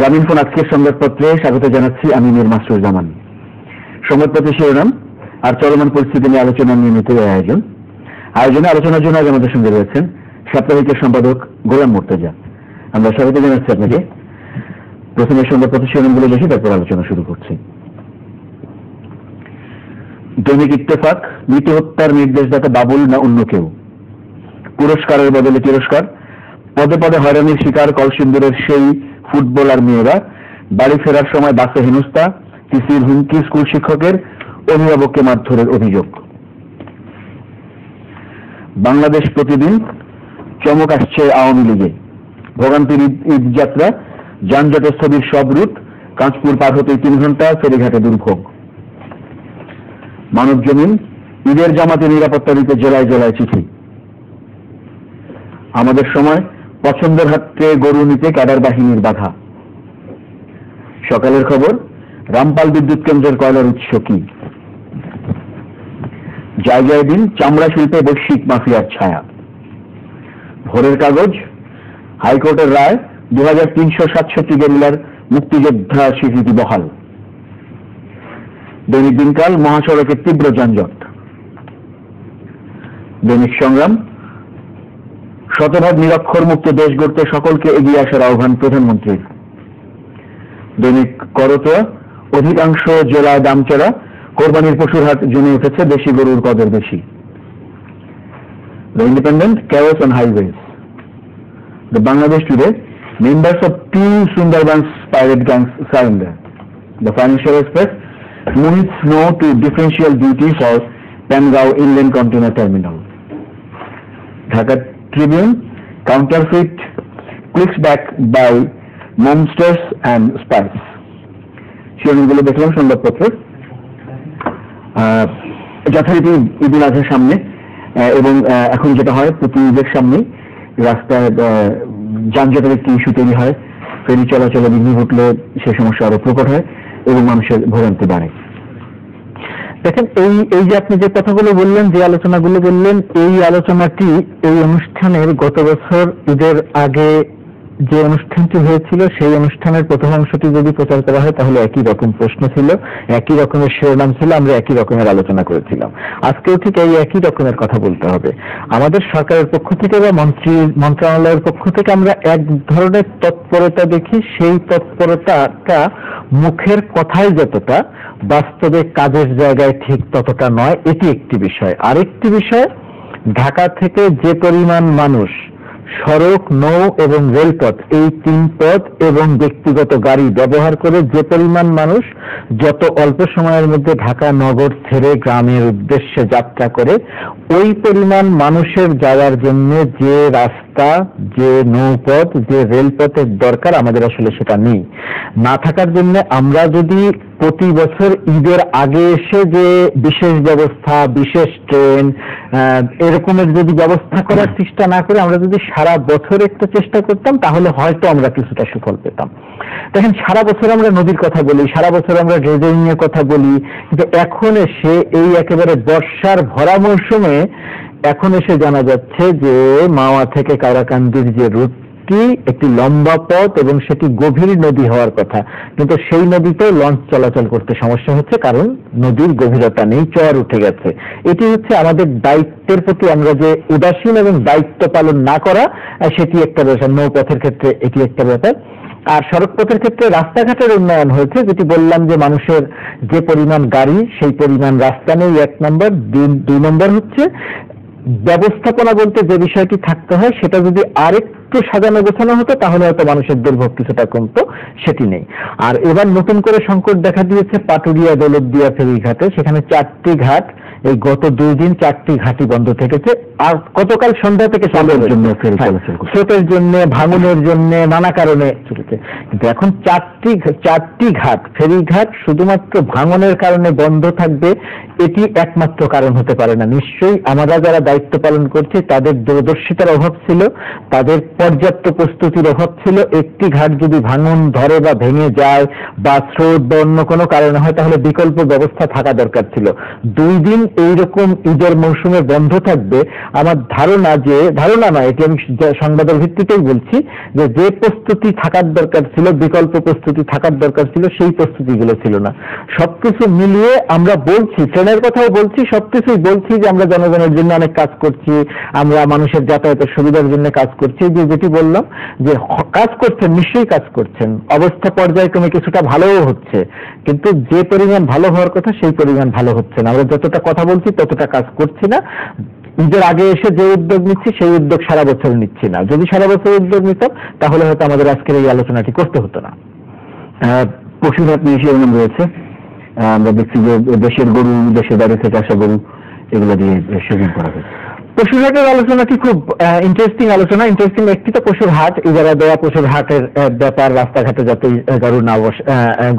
গ্রামীণফোন আজকের সংবাদপত্রে স্বাগত জানাচ্ছি আমি মীর মাসরুর জামান। সংবাদপত্রের শিরোনাম আর চলমান পরিস্থিতি নিয়ে আলোচনার নিয়মিত আয়োজনে আলোচনার জন্য আজ আমাদের সঙ্গে রয়েছেন সাপ্তাহিকের সম্পাদক গোলাম মুর্তজা। আমরা স্বাগত জানাচ্ছি আপনাকে। প্রথমে সংবাদপত্রের শিরোনামগুলো দেখি, তারপর আলোচনা শুরু করছি। দৈনিক ইত্তেফাক, মৃত হত্যার নির্দেশদাতা বাবুল না অন্য কেউ? পুরস্কারের বদলে তিরস্কার, পদে পদে হয়রানির শিকার কলসিন্দুরের সেই ফুটবলার মেয়েরা, বাড়ি ফেরার সময় বাসে হেনস্থা, টিসির হুমকি, স্কুল শিক্ষকের অভিভাবককে মারধরের অভিযোগ। বাংলাদেশ প্রতিদিন, চমক আসছে আওয়ামী লীগে, ভোগান্তির ঈদ যাত্রা, যানজটে স্থবির সব রুট, কাঁচপুর পার হতে 3 ঘন্টা, ফেরিঘাটে দুর্ভোগ। মানব জমিন, ঈদের জামাতে নিরাপত্তা দিতে জেলায় জেলায় চিঠি। আমাদের সময়, পছন্দের হাতে গরু নিতে ক্যাডার বাহিনীর বাধা। সকালের খবর, রামপাল বিদ্যুৎ কেন্দ্রের কয়লার উৎস কি? জায়গায় দিন, চামড়া শিল্পে বৈশ্বিক মাফিয়ার ছায়া। ভোরের কাগজ, হাইকোর্টের রায়, 2367 গেরিলার মুক্তিযোদ্ধা স্বীকৃতি বহাল। দৈনিক দিনকাল, মহাসড়কে তীব্র যানজট। দৈনিক সংগ্রাম, শতভাগ নিরক্ষর মুক্ত দেশ গড়তে সকলকে এগিয়ে আসার আহ্বান প্রধানমন্ত্রীর। দৈনিক করতোয়া, অধিকাংশ জেলায় দাম চড়া, কোরবানির পশুর হাট জমে উঠেছে, দেশি গরুর কদর বেশি। The independent, chaos on highways. The Bangladesh today, members of 2 Sundarbans pirate gangs surrender. The Financial Express, Mohit's no to differential duty for Pangao Inland Container Terminal. Dhaka Tribune, counterfeit clicks back by monsters and spies. শিরোনামগুলো দেখলাম সংবাদপত্র। যথারীতি ঈদুল আজহার সামনে এবং এখন যেটা হয় প্রতি ঈদের সামনে রাস্তায় যানজটের একটি ইস্যু তৈরি হয়। ফেরি চলাচলে বিঘ্ন ঘটলে সে সমস্যা আরো প্রকট হয় এবং মানুষের ভোগান্তি বাড়ে। দেখেন, এই যে আপনি যে কথাগুলো বললেন, যে আলোচনাগুলো বললেন, এই আলোচনাটি এই অনুষ্ঠানের গত বছর ঈদের আগে যে অনুষ্ঠানটি হয়েছিল সেই অনুষ্ঠানের প্রথম অংশটি যদি প্রচার করা হয় তাহলে একই রকম প্রশ্ন ছিল, একই রকমের শিরোনাম ছিল, আমরা একই রকমের আলোচনা করেছিলাম। আজকেও ঠিক এই একই রকমের কথা বলতে হবে। আমাদের সরকারের পক্ষ থেকে বা মন্ত্রণালয়ের পক্ষ থেকে আমরা এক ধরনের তৎপরতা দেখি, সেই তৎপরতাটা মুখের কথায় যতটা, বাস্তবে কাজের জায়গায় ঠিক ততটা নয়। এটি একটি বিষয়। আরেকটি বিষয়, ঢাকা থেকে যে পরিমাণ মানুষ সড়ক, নৌ এবং রেলপথ, এই 3 পথ এবং ব্যক্তিগত গাড়ি ব্যবহার করে যে পরিমাণ মানুষ যত অল্প সময়ের মধ্যে ঢাকা নগর ছেড়ে গ্রামের উদ্দেশ্যে যাত্রা করে, ওই পরিমাণ মানুষের যাওয়ার জন্য যে রাস্তা, যে নৌপথ, যে রেলপথের দরকার আমাদের আসলে সেটা নেই। না থাকার জন্য আমরা যদি প্রতি বছর ঈদের আগে এসে যে বিশেষ ব্যবস্থা, বিশেষ ট্রেন, এরকমের যদি ব্যবস্থা করার চেষ্টা না করে আমরা যদি সারা বছর একটা চেষ্টা করতাম তাহলে হয়তো আমরা কিছুটা সুফল পেতাম। দেখেন, সারা বছর আমরা নদীর কথা বলি, সারা বছর আমরা ড্রেজিং এর কথা বলি, কিন্তু এখন এসে এই একেবারে বর্ষার ভরা মৌসুমে এখন এসে জানা যাচ্ছে যে মাওয়া থেকে কাওড়াকান্দির যে রুটটি একটি লম্বা পথ এবং সেটি গভীর নদী হওয়ার কথা, কিন্তু সেই নদীতে লঞ্চ চলাচল করতে সমস্যা হচ্ছে, কারণ নদীর গভীরতা নেই, চর উঠে গেছে। এটি হচ্ছে আমাদের দায়িত্বের প্রতি আমরা যে উদাসীন এবং দায়িত্ব পালন না করা, সেটি একটা ব্যাপার। নৌপথের ক্ষেত্রে এটি একটা ব্যাপার। আর সড়ক পথের ক্ষেত্রে রাস্তাঘাটের উন্নয়ন হয়েছে, যেটি বললাম যে মানুষের যে পরিমাণ গাড়ি সেই পরিমাণ রাস্তা নেই, 1 নম্বর। 2 নম্বর হচ্ছে ব্যবস্থাপনা বলতে যে বিষয়টি থাকতে হয় সেটা যদি আরেকটু সাজানো গোছানো হতো তাহলে হয়তো মানুষের দুর্ভোগ কিছুটা কমতো, সেটি নেই। আর এবার নতুন করে সংকট দেখা দিয়েছে পাটুরিয়া দৌলতদিয়া ফেরিঘাটে। সেখানে 4টি ঘাট, এই গত 2 দিন 4টি ঘাটই বন্ধ থেকেছে। আর গতকাল সন্ধ্যা থেকে স্রোতের জন্য, ভাঙনের জন্য, নানা কারণে চলেছে। কিন্তু এখন 4টি ঘাট, ফেরিঘাট শুধুমাত্র ভাঙনের কারণে বন্ধ থাকবে, এটি একমাত্র কারণ হতে পারে না। নিশ্চয়ই আমরা যারা দায়িত্ব পালন করছি তাদের দূরদর্শিতার অভাব ছিল, তাদের পর্যাপ্ত প্রস্তুতির অভাব ছিল। একটি ঘাট যদি ভাঙন ধরে বা ভেঙে যায় বা স্রোত বা অন্য কোনো কারণে হয় তাহলে বিকল্প ব্যবস্থা থাকা দরকার ছিল। 2 দিন এইরকম ঈদের মৌসুমে বন্ধ থাকবে, আমার ধারণা নয়, এটি আমি সংবাদের ভিত্তিতেই বলছি, যে প্রস্তুতি থাকার দরকার ছিল, বিকল্প প্রস্তুতি থাকার দরকার ছিল, সেই প্রস্তুতিগুলো ছিল না। সবকিছু মিলিয়ে আমরা বলছি, ট্রেনের কথাও বলছি, সবকিছুই বলছি যে আমরা জনগণের জন্য অনেক কাজ করছি, আমরা মানুষের যাতায়াতের সুবিধার জন্য কাজ করছি। যেটি বললাম যে কাজ করছেন, নিশ্চয়ই কাজ করছেন, অবস্থা পর্যায়ক্রমে কিছুটা ভালোও হচ্ছে, কিন্তু যে পরিমাণ ভালো হওয়ার কথা সেই পরিমাণ ভালো হচ্ছে না। আমরা যতটা কথা বলছি ততটা কাজ করছি না। ঈদের আগে এসে যে উদ্যোগ নিচ্ছি সেই উদ্যোগ সারা বছর নিচ্ছি না। যদি সারা বছর উদ্যোগ নিতাম তাহলে হয়তো আমাদের আজকের এই আলোচনাটি করতে হতো না। পশুহাট নিয়ে শিরোনাম রয়েছে, আমরা দেখছি যে দেশের গরু, দেশের বাড়ি থেকে আসা গরু, এগুলো দিয়ে শিরোনাম করা হয়েছে। পশুর হাটের আলোচনাটি খুব ইন্টারেস্টিং আলোচনা। ইন্টারেস্টিং একটি তো পশুর হাট, ইজারা দেওয়া পশুর হাটের ব্যাপার, রাস্তাঘাটে যাতে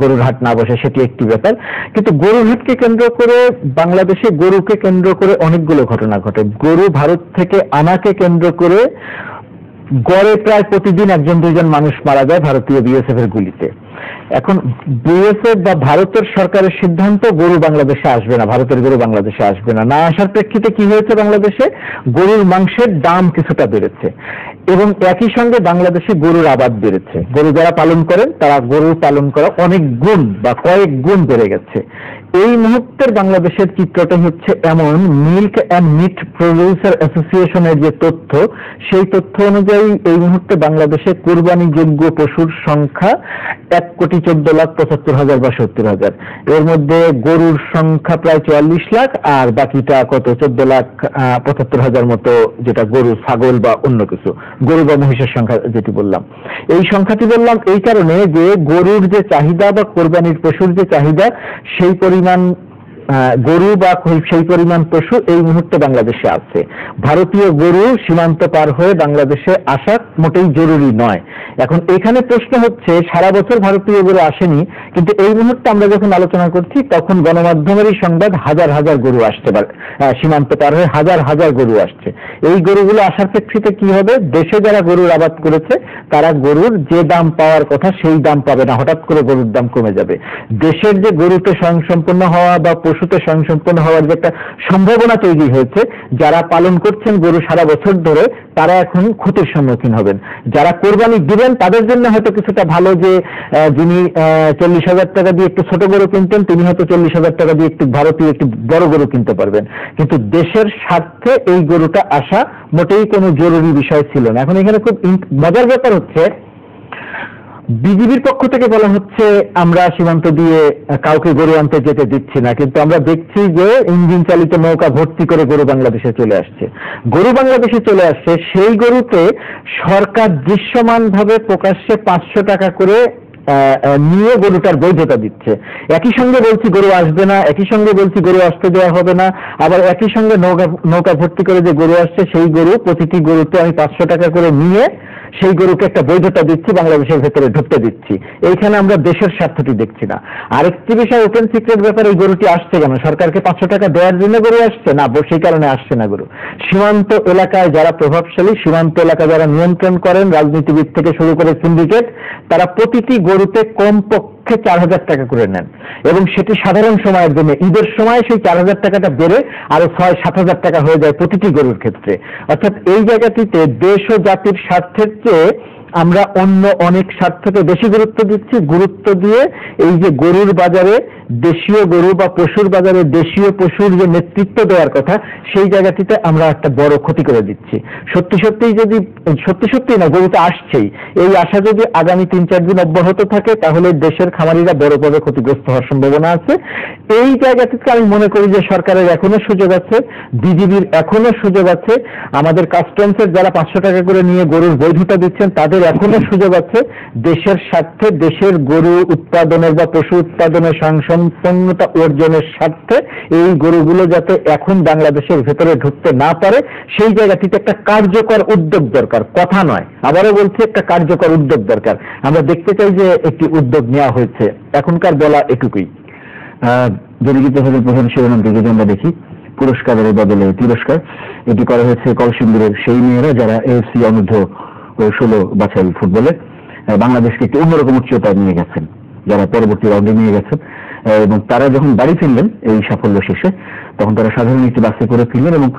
গরুর হাট না বসে সেটি একটি ব্যাপার। কিন্তু গরুর হাটকে কেন্দ্র করে, বাংলাদেশে গরুকে কেন্দ্র করে অনেকগুলো ঘটনা ঘটে। গরু ভারত থেকে আনাকে কেন্দ্র করে গড়ে প্রায় প্রতিদিন 1-2 মানুষ মারা যায় ভারতীয় বিএসএফ এর গুলিতে। এখন বিএসএফ বা ভারতের সরকারের সিদ্ধান্ত গরু বাংলাদেশে আসবে না, ভারতের গরু বাংলাদেশে আসবে না। না আসার প্রেক্ষিতে কি হয়েছে, বাংলাদেশে গরুর মাংসের দাম কিছুটা বেড়েছে এবং একই সঙ্গে বাংলাদেশে গরুর আবাদ বেড়েছে। গরু যারা পালন করেন তারা গরু পালন করা অনেক গুণ বা কয়েক গুণ বেড়ে গেছে। এই মুহূর্তের বাংলাদেশের চিত্রটা হচ্ছে এমন, মিল্ক অ্যান্ড মিট প্রডিউসার অ্যাসোসিয়েশনের যে তথ্য, সেই তথ্য অনুযায়ী এই মুহূর্তে বাংলাদেশে কোরবানিযোগ্য পশুর সংখ্যা 1,14,75,000 বা 70,000। এর মধ্যে গরুর সংখ্যা প্রায় 44 লাখ, আর বাকিটা কত 14,75,000 মতো, যেটা গরু, ছাগল বা অন্য কিছু, গরু বা মহিষের সংখ্যা যেটি বললাম। এই সংখ্যাটি বললাম এই কারণে যে গরুর যে চাহিদা বা কোরবানির পশুর যে চাহিদা, সেই পরিমাণ গরু বা সেই পরিমাণ পশু এই মুহূর্তে বাংলাদেশে আছে। ভারতীয় গরু সীমান্ত পার হয়ে বাংলাদেশে আসা মোটেই জরুরি নয়। এখন এখানে প্রশ্ন হচ্ছে, সারা বছর ভারতীয় গরু আসেনি, কিন্তু এই মুহূর্তে আমরা যখন আলোচনা করছি তখন গণমাধ্যমেরই সংবাদ হাজার হাজার গরু আসতে পারে, সীমান্ত পার হয়ে হাজার হাজার গরু আসছে। এই গরুগুলো আসার প্রেক্ষিতে কি হবে, দেশে যারা গরুর আবাদ করেছে তারা গরুর যে দাম পাওয়ার কথা সেই দাম পাবে না, হঠাৎ করে গরুর দাম কমে যাবে। দেশের যে গরুতে স্বয়ংসম্পন্ন হওয়া বা পশুতে স্বয়ংসম্পন্ন হওয়ার যে একটা সম্ভাবনা তৈরি হয়েছে, যারা পালন করছেন গরু সারা বছর ধরে তারা এখন ক্ষতির সম্মুখীন হবেন। যারা কোরবানি দিবেন তাদের জন্য হয়তো কিছুটা ভালো, যে যিনি 40,000 টাকা দিয়ে একটু ছোট গরু কিনতেন তিনি হয়তো 40,000 টাকা দিয়ে একটু ভারতীয় একটু বড় গরু কিনতে পারবেন। কিন্তু দেশের স্বার্থে এই গরুটা আসা মোটেই কোনো জরুরি বিষয় ছিল না। এখন এখানে খুব মজার ব্যাপার হচ্ছে, বিজিবির পক্ষ থেকে বলা হচ্ছে আমরা সীমান্ত দিয়ে কাউকে গরু আনতে যেতে দিচ্ছি না, কিন্তু আমরা দেখছি যে ইঞ্জিন চালিত নৌকা ভর্তি করে গরু বাংলাদেশে চলে আসছে। গরু বাংলাদেশে চলে আসছে, সেই গরুতে সরকার দৃশ্যমানভাবে প্রকাশ্যে 500 টাকা করে নিয়ে গরুটার বৈধতা দিচ্ছে। একই সঙ্গে বলছি গরু আসবে না, একই সঙ্গে বলছি গরু আসতে দেওয়া হবে না, আবার একই সঙ্গে নৌকা ভর্তি করে যে গরু আসছে সেই গরু, প্রতিটি গরুতে আমি 500 টাকা করে নিয়ে সেই গরুকে একটা বৈধতা দিচ্ছি, বাংলাদেশের ভেতরে ঢুকতে দিচ্ছি। এইখানে আমরা দেশের স্বার্থটি দেখছি না। আরেকটি বিষয়, ওপেন সিক্রেট ব্যাপার, এই গরুটি আসছে কেন? সরকারকে 500 টাকা দেওয়ার জন্য গরু আসছে না, সেই কারণে আসছে না গরু। সীমান্ত এলাকায় যারা প্রভাবশালী, সীমান্ত এলাকা যারা নিয়ন্ত্রণ করেন, রাজনীতিবিদ থেকে শুরু করে সিন্ডিকেট, তারা প্রতিটি গরুতে কমপক্ষে 4,000 টাকা করে নেন এবং সেটি সাধারণ সময়ের জন্য। ঈদের সময় সেই 4,000 টাকাটা বেড়ে আরো 6-7,000 টাকা হয়ে যায় প্রতিটি গরুর ক্ষেত্রে। অর্থাৎ এই জায়গাটিতে দেশ ও জাতির স্বার্থের চেয়ে আমরা অন্য অনেক স্বার্থকে বেশি গুরুত্ব দিয়ে এই যে গরুর বাজারে দেশীয় গরু বা পশুর বাজারে দেশীয় পশুর যে নেতৃত্ব দেওয়ার কথা, সেই জায়গাটিতে আমরা একটা বড় ক্ষতি করে দিচ্ছি। সত্যি না, গরুটা আসছেই, এই আশা যদি আগামী 3-4 দিন অব্যাহত থাকে তাহলে দেশের খামারিরা বড়ভাবে ক্ষতিগ্রস্ত হওয়ার সম্ভাবনা আছে। এই জায়গাটিতে আমি মনে করি যে সরকারের এখনো সুযোগ আছে, বিজিবির এখনো সুযোগ আছে, আমাদের কাস্টমসের যারা 500 টাকা করে নিয়ে গরুর বৈধতা দিচ্ছেন তাদের এখনো সুযোগ আছে, দেশের স্বার্থে, দেশের গরু উৎপাদনের বা পশু উৎপাদনের স্বয়ংসম্পন্নতা অর্জনের স্বার্থে এই গরুগুলো যাতে এখন বাংলাদেশের ভেতরে ঢুকতে না পারে, সেই জায়গাটিতে একটা কার্যকর উদ্যোগ দরকার, কথা নয়, আবারও বলছি একটা কার্যকর উদ্যোগ দরকার। আমরা দেখতে চাই যে একটি উদ্যোগ নেওয়া হয়েছে, এখনকার বলা এটুকুই। জনগীত প্রধান শিরোনাম থেকে আমরা দেখি পুরস্কারের বদলে তিরস্কার। এটি করা হয়েছে কলসিন্দুরের সেই মেয়েরা যারা AFC অনূর্ধ্ব 16 বাছাই ফুটবলে বাংলাদেশকে একটি অন্যরকম উচ্চতায় নিয়ে গেছেন, যারা পরবর্তী রাউন্ডে নিয়ে গেছেন। এবং তারা যখন বাড়ি ফিরলেন এই সাফল্য শেষে, তখন তারা সাধারণ একটি বাসে করে ফিরলেন এবং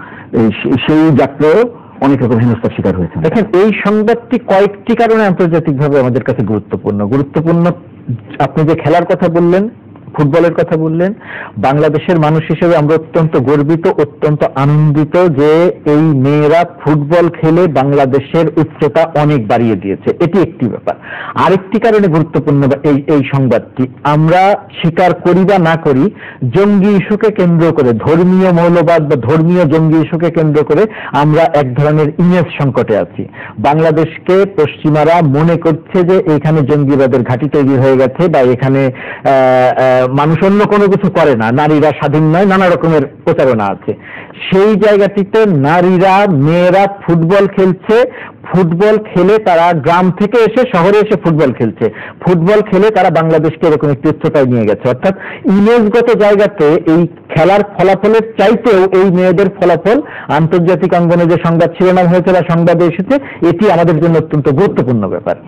সেই যাত্রাও অনেক রকম হেনস্থার শিকার হয়েছে। দেখেন, এই সংবাদটি কয়েকটি কারণে আন্তর্জাতিকভাবে আমাদের কাছে গুরুত্বপূর্ণ। আপনি যে খেলার কথা বললেন, ফুটবলের কথা বললেন, বাংলাদেশের মানুষ হিসেবে আমরা অত্যন্ত গর্বিত, অত্যন্ত আনন্দিত যে এই মেয়েরা ফুটবল খেলে বাংলাদেশের উচ্চতা অনেক বাড়িয়ে দিয়েছে, এটি একটি ব্যাপার। আরেকটি কারণে গুরুত্বপূর্ণ এই সংবাদটি, আমরা স্বীকার করি বা না করি, জঙ্গি ইস্যুকে কেন্দ্র করে, ধর্মীয় মৌলবাদ বা ধর্মীয় জঙ্গি ইস্যুকে কেন্দ্র করে আমরা এক ধরনের ইমেজ সংকটে আছি। বাংলাদেশকে পশ্চিমারা মনে করছে যে এখানে জঙ্গিবাদের ঘাঁটি তৈরি হয়ে গেছে, বা এখানে মানুষ অন্য কোনো কিছু করে না, নারীরা স্বাধীন নয়, নানা রকমের প্রচারণা আছে। সেই জায়গাটিতে নারীরা, মেয়েরা ফুটবল খেলছে, ফুটবল খেলে তারা গ্রাম থেকে এসে শহরে এসে ফুটবল খেলছে, ফুটবল খেলে তারা বাংলাদেশকে এরকম একটি উচ্চতায় নিয়ে গেছে। অর্থাৎ ইমেজগত জায়গাতে এই খেলার ফলাফলের চাইতেও এই মেয়েদের ফলাফল আন্তর্জাতিক অঙ্গনে যে সংবাদ শিরোনাম হয়েছে বা সংবাদে এসেছে, এটি আমাদের জন্য অত্যন্ত গুরুত্বপূর্ণ ব্যাপার।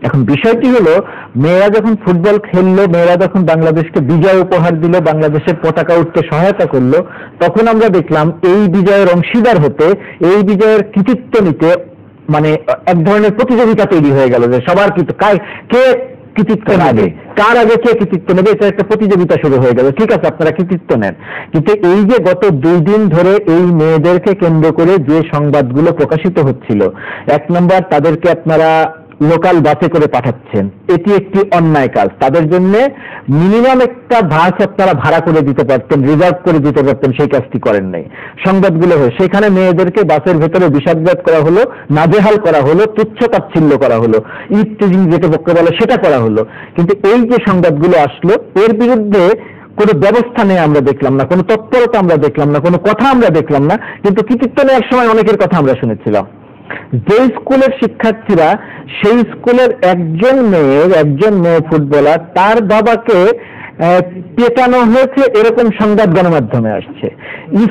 এখন বিষয়টি হলো, মেয়েরা যখন ফুটবল খেললো, মেয়েরা যখন বাংলাদেশকে বিজয় উপহার দিল, বাংলাদেশের পতাকা উঠতে সহায়তা করলো, তখন আমরা দেখলাম এই বিজয়ের অংশীদার হতে, এই বিজয়ের কৃতিত্ব নিতে মানে এক ধরনের প্রতিযোগিতা তৈরি হয়ে গেল যে সবার কে কৃতিত্ব নেবে, কার আগে কে কৃতিত্ব নেবে, এটা একটা প্রতিযোগিতা শুরু হয়ে গেল। ঠিক আছে, আপনারা কৃতিত্ব নেন, কিন্তু এই যে গত 2 দিন ধরে এই মেয়েদেরকে কেন্দ্র করে যে সংবাদগুলো প্রকাশিত হচ্ছিল, 1 নম্বর, তাদেরকে আপনারা লোকাল বাসে করে পাঠাচ্ছেন, এটি একটি অন্যায় কাজ। তাদের জন্য মিনিমাম একটা বাস আপনারা ভাড়া করে দিতে পারতেন, রিজার্ভ করে দিতে পারতেন, সেই কাজটি করেন নাই। সংবাদগুলো হয় সেখানে মেয়েদেরকে বাসের ভেতরে বিষাদঘাত করা হলো, নাজেহাল করা হলো, তুচ্ছ-তাচ্ছিল্য করা হলো, ইফটিজিং যেটা পক্ষে বলে সেটা করা হলো। কিন্তু এই যে সংবাদগুলো আসলো, এর বিরুদ্ধে কোনো ব্যবস্থা নেই আমরা দেখলাম না, কোনো তৎপরতা আমরা দেখলাম না, কোনো কথা আমরা দেখলাম না। কিন্তু কৃতিত্ব নেওয়ার সময় অনেকের কথা আমরা শুনেছিলাম। যে স্কুলের শিক্ষার্থীরা, সেই স্কুলের একজন মেয়ে ফুটবলার, তার বাবাকে পেটানো হয়েছে, এরকম সংবাদ গণমাধ্যমে আসছে।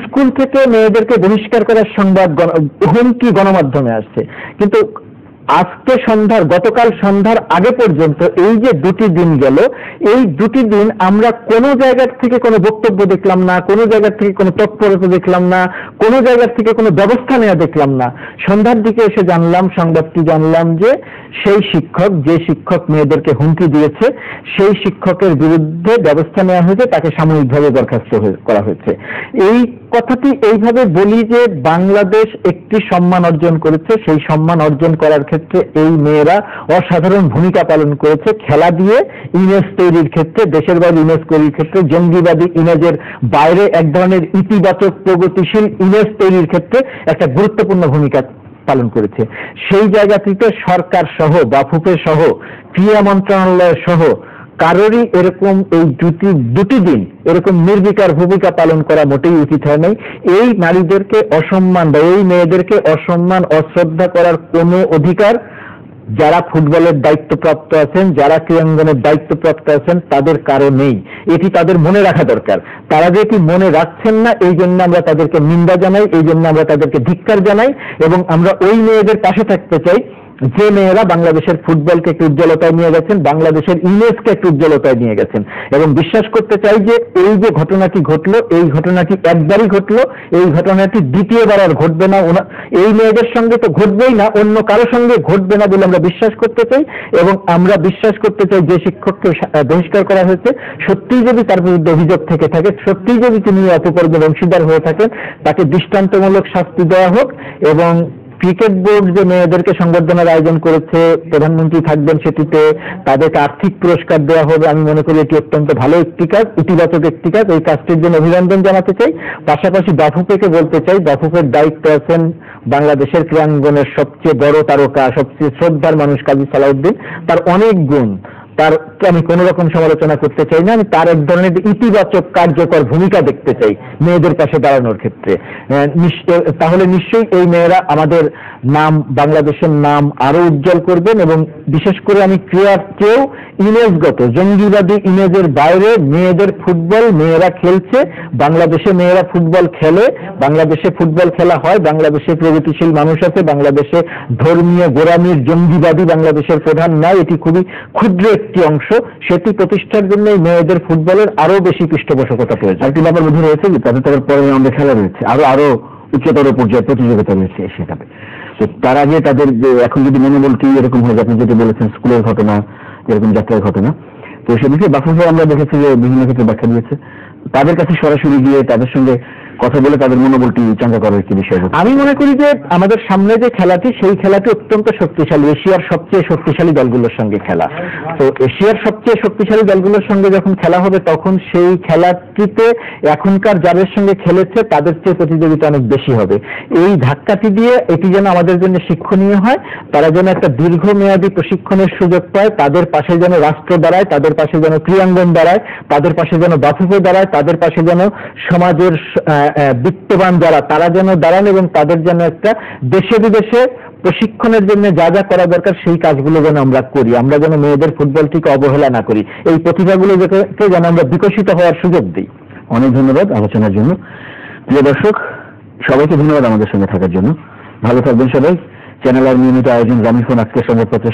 স্কুল থেকে মেয়েদেরকে বহিষ্কার করার সংবাদ, হুমকি গণমাধ্যমে আসছে। কিন্তু গতকাল সন্ধ্যার আগে পর্যন্ত এই যে 2টি দিন গেল, এই 2টি দিন আমরা কোনো জায়গা থেকে কোনো বক্তব্য দেখলাম না, কোনো জায়গা থেকে কোনো তৎপরতা দেখলাম না, কোনো জায়গা থেকে কোনো ব্যবস্থা নেওয়া দেখলাম না। সন্ধ্যার দিকে এসে সংবাদটি জানলাম যে সেই যে শিক্ষক মেয়েদেরকে হুমকি দিয়েছে, সেই শিক্ষকের বিরুদ্ধে ব্যবস্থা নেওয়া হয়েছে, তাকে সাময়িকভাবে বরখাস্ত করা হয়েছে। এই কথাটি এইভাবে বলি যে বাংলাদেশ একটি সম্মান অর্জন করেছে, সেই সম্মান অর্জন করার ক্ষেত্রে এই মেয়েরা অসাধারণ ভূমিকা পালন করেছে। খেলা দিয়ে ইমেজ তৈরির ক্ষেত্রে, দেশের বাইরে ইমেজ তৈরির ক্ষেত্রে, জঙ্গিবাদী ইমেজের বাইরে এক ধরনের ইতিবাচক প্রগতিশীল ইমেজ তৈরির ক্ষেত্রে একটা গুরুত্বপূর্ণ ভূমিকা পালন করেছে। সেই জায়গাটিতে সরকার সহ, বাফুফে সহ, ক্রীড়া মন্ত্রণালয় সহ কারোরই এরকম এই 2টি দিন এরকম নির্বিকার ভূমিকা পালন করা মোটেই উচিত হয় নাই। এই নারীদেরকে অসম্মান বা এই মেয়েদেরকে অসম্মান, অশ্রদ্ধা করার কোনো অধিকার যারা ফুটবলের দায়িত্বপ্রাপ্ত আছেন, যারা ক্রীড়াঙ্গনের দায়িত্বপ্রাপ্ত আছেন, তাদের কারো নেই। এটি তাদের মনে রাখা দরকার। তারা যে কি মনে রাখছেন না, এই জন্য আমরা তাদেরকে নিন্দা জানাই, এই জন্য আমরা তাদেরকে ধিক্কার জানাই, এবং আমরা ওই মেয়েদের পাশে থাকতে চাই যে মেয়েরা বাংলাদেশের ফুটবলকে একটু উজ্জ্বলতায় নিয়ে গেছেন, বাংলাদেশের ইমেজকে একটু উজ্জ্বলতায় নিয়ে গেছেন। এবং বিশ্বাস করতে চাই যে এই যে ঘটনাটি ঘটলো, এই ঘটনাটি একবারই ঘটলো, এই ঘটনাটি দ্বিতীয়বার আর ঘটবে না। এই মেয়েদের সঙ্গে তো ঘটবেই না, অন্য কারো সঙ্গে ঘটবে না বলে আমরা বিশ্বাস করতে চাই। এবং আমরা বিশ্বাস করতে চাই যে শিক্ষককে বহিষ্কার করা হয়েছে, সত্যিই যদি তার বিরুদ্ধে অভিযোগ থেকে থাকে, সত্যিই যদি তিনি অপকর্মের অংশীদার হয়ে থাকেন, তাকে দৃষ্টান্তমূলক শাস্তি দেওয়া হোক। এবং ক্রিকেট বোর্ড যে মেয়েদেরকে সংবর্ধনার আয়োজন করেছে, প্রধানমন্ত্রী থাকবেন সেটিতে, তাদেরকে আর্থিক পুরস্কার দেওয়া হবে। আমি মনে করি এটি অত্যন্ত ভালো একটি কাজ, ইতিবাচক একটি কাজ। এই কাজটির জন্য অভিনন্দন জানাতে চাই। পাশাপাশি বাফুফেকে বলতে চাই, বাফুফের দায়িত্ব আছেন বাংলাদেশের ক্রীড়াঙ্গনের সবচেয়ে বড় তারকা, সবচেয়ে শ্রদ্ধার মানুষ কাজী সালাউদ্দিন। তার অনেক গুণ, তার আমি কোন রকম সমালোচনা করতে চাই না। আমি তার এক ধরনের ইতিবাচক কার্যকর ভূমিকা দেখতে চাই মেয়েদের পাশে দাঁড়ানোর ক্ষেত্রে। তাহলে নিশ্চয়ই এই মেয়েরা আমাদের নাম, বাংলাদেশের নাম আরো উজ্জ্বল করবেন। এবং বিশেষ করে আমি ক্রীড়ার চেয়েও ইমেজগত জঙ্গিবাদী ইমেজের বাইরে মেয়েদের ফুটবল মেয়েরা খেলছে, বাংলাদেশে মেয়েরা ফুটবল খেলে, বাংলাদেশে ফুটবল খেলা হয়, বাংলাদেশে প্রগতিশীল মানুষ আছে, বাংলাদেশে ধর্মীয় গোড়ামির জঙ্গিবাদী বাংলাদেশের প্রধান নয়, এটি খুবই ক্ষুদ্র একটি অংশ। সেটি প্রতিষ্ঠার জন্য মেয়েদের ফুটবলের আরো বেশি পৃষ্ঠপোষকতা প্রয়োজন। একটি ব্যাপার মধ্যে রয়েছে যে তাদের পরের রাউন্ডে খেলা রয়েছে, আরো উচ্চতর পর্যায়ে প্রতিযোগিতা রয়েছে সেটাতে। তো তার আগে তাদের এখন যদি মনোবলটি এরকম হয়, আপনি যেটি বলেছেন স্কুলের ঘটনা, এরকম যাত্রার ঘটনা, তো সেদিকে বাফুফে আমরা দেখেছি যে বিভিন্ন ক্ষেত্রে ব্যাখ্যা দিয়েছে। তাদের কাছে সরাসরি গিয়ে তাদের সঙ্গে কথা বলে তাদের মনোবলটি চাঙ্গা করার একটি বিষয়। আমি মনে করি যে আমাদের সামনে যে খেলাটি, সেই খেলাটি অত্যন্ত শক্তিশালী, এশিয়ার সবচেয়ে শক্তিশালী দলগুলোর সঙ্গে খেলা। তো এশিয়ার সবচেয়ে শক্তিশালী দলগুলোর সঙ্গে যখন খেলা হবে, তখন সেই খেলাটিতে এখনকার যাদের সঙ্গে খেলেছে তাদের চেয়ে প্রতিযোগিতা অনেক বেশি হবে। এই ধাক্কাটি দিয়ে এটি যেন আমাদের জন্য শিক্ষণীয় হয়, তারা যেন একটা দীর্ঘমেয়াদী প্রশিক্ষণের সুযোগ পায়, তাদের পাশে যেন রাষ্ট্র দাঁড়ায়, তাদের পাশে যেন ক্রীড়াঙ্গন দাঁড়ায়, তাদের পাশে যেন বাফুফে দাঁড়ায়, তাদের পাশে যেন সমাজের বিত্তবান যারা তারা যেন দাঁড়ান, এবং তাদের যেন একটা দেশে বিদেশে প্রশিক্ষণের জন্য যা যা করা দরকার সেই কাজগুলো যেন আমরা করি। আমরা যেন মেয়েদের ফুটবলটিকে অবহেলা না করি, এই প্রতিভাগুলোকে যেন আমরা বিকশিত হওয়ার সুযোগ দিই। অনেক ধন্যবাদ আলোচনার জন্য। প্রিয় দর্শক, সবাইকে ধন্যবাদ আমাদের সঙ্গে থাকার জন্য। ভালো থাকবেন সবাই। চ্যানেল আর নিয়মিত আয়োজন গ্রামীণফোন আজকের সংবাদপত্র